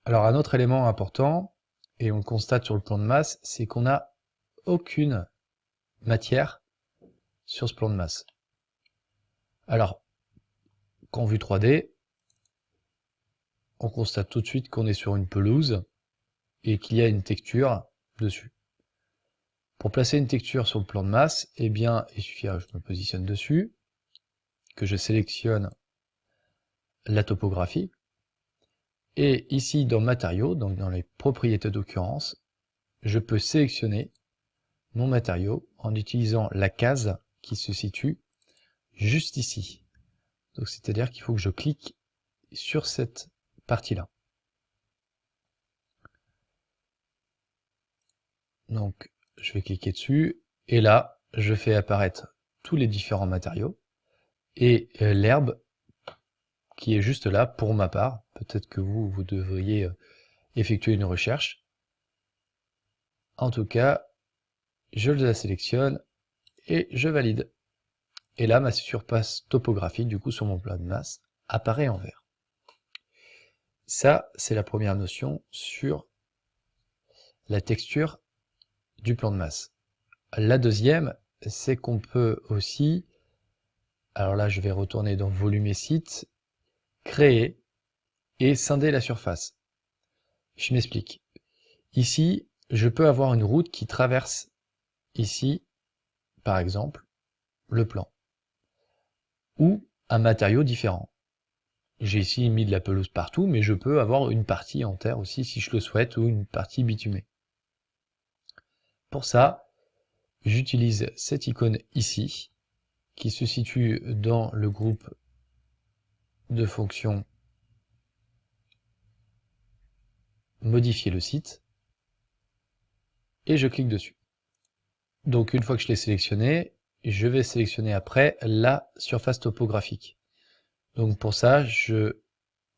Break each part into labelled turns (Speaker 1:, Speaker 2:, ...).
Speaker 1: Alors un autre élément important, et on le constate sur le plan de masse, c'est qu'on n'a aucune matière sur ce plan de masse. Alors, qu'en vue 3D, on constate tout de suite qu'on est sur une pelouse et qu'il y a une texture dessus. Pour placer une texture sur le plan de masse, eh bien, il suffira que je me positionne dessus, que je sélectionne la topographie, et ici dans matériaux, donc dans les propriétés d'occurrence, je peux sélectionner mon matériau en utilisant la case qui se situe juste ici. Donc c'est-à-dire qu'il faut que je clique sur cette partie-là. Donc je vais cliquer dessus, et là, je fais apparaître tous les différents matériaux, et l'herbe qui est juste là pour ma part. Peut-être que vous devriez effectuer une recherche. En tout cas, je la sélectionne et je valide. Et là, ma surface topographique, du coup, sur mon plan de masse, apparaît en vert. Ça, c'est la première notion sur la texture du plan de masse. La deuxième, c'est qu'on peut aussi, alors là, je vais retourner dans volume et site, créer et scinder la surface. Je m'explique. Ici, je peux avoir une route qui traverse ici, par exemple, le plan, ou un matériau différent. J'ai ici mis de la pelouse partout, mais je peux avoir une partie en terre aussi si je le souhaite, ou une partie bitumée. Pour ça, j'utilise cette icône ici, qui se situe dans le groupe de fonctions modifier le site, et je clique dessus. Donc une fois que je l'ai sélectionné, je vais sélectionner après la surface topographique. Donc pour ça, je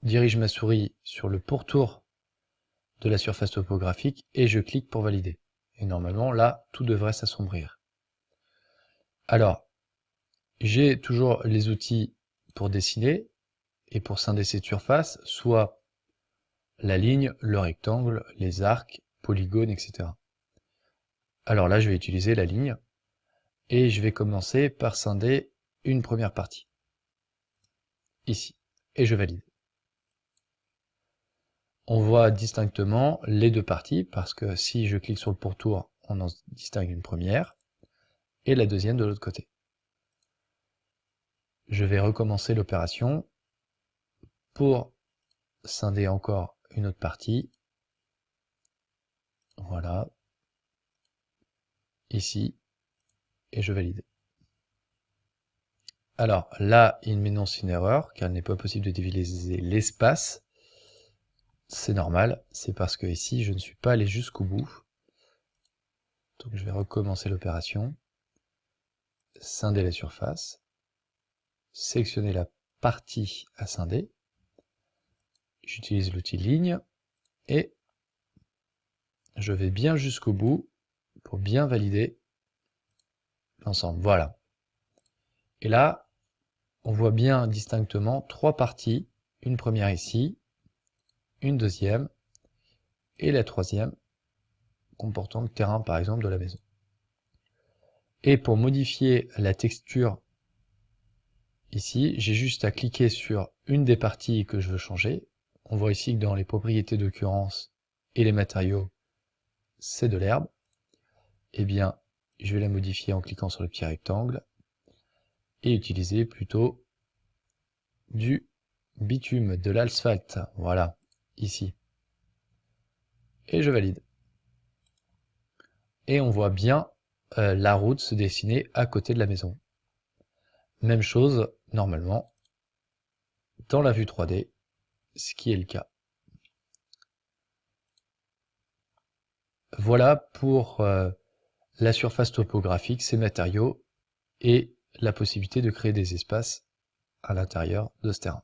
Speaker 1: dirige ma souris sur le pourtour de la surface topographique et je clique pour valider. Et normalement, là, tout devrait s'assombrir. Alors, j'ai toujours les outils pour dessiner et pour scinder cette surface, soit la ligne, le rectangle, les arcs, polygones, etc. Alors là, je vais utiliser la ligne et je vais commencer par scinder une première partie. Ici. Et je valide. On voit distinctement les deux parties, parce que si je clique sur le pourtour, on en distingue une première, et la deuxième de l'autre côté. Je vais recommencer l'opération pour scinder encore une autre partie. Voilà. Ici. Et je valide. Alors là, il m'énonce une erreur, car il n'est pas possible de diviser l'espace. C'est normal, c'est parce que ici, je ne suis pas allé jusqu'au bout. Donc je vais recommencer l'opération. Scinder la surface. Sélectionner la partie à scinder. J'utilise l'outil ligne et je vais bien jusqu'au bout pour bien valider l'ensemble. Voilà. Et là, on voit bien distinctement trois parties. Une première ici, une deuxième et la troisième comportant le terrain par exemple de la maison. Et pour modifier la texture ici, j'ai juste à cliquer sur une des parties que je veux changer. On voit ici que dans les propriétés d'occurrence et les matériaux, c'est de l'herbe. Eh bien, je vais la modifier en cliquant sur le petit rectangle et utiliser plutôt du bitume, de l'asphalte. Voilà, ici. Et je valide. Et on voit bien la route se dessiner à côté de la maison. Même chose, normalement, dans la vue 3D, ce qui est le cas. Voilà pour la surface topographique, ses matériaux et la possibilité de créer des espaces à l'intérieur de ce terrain.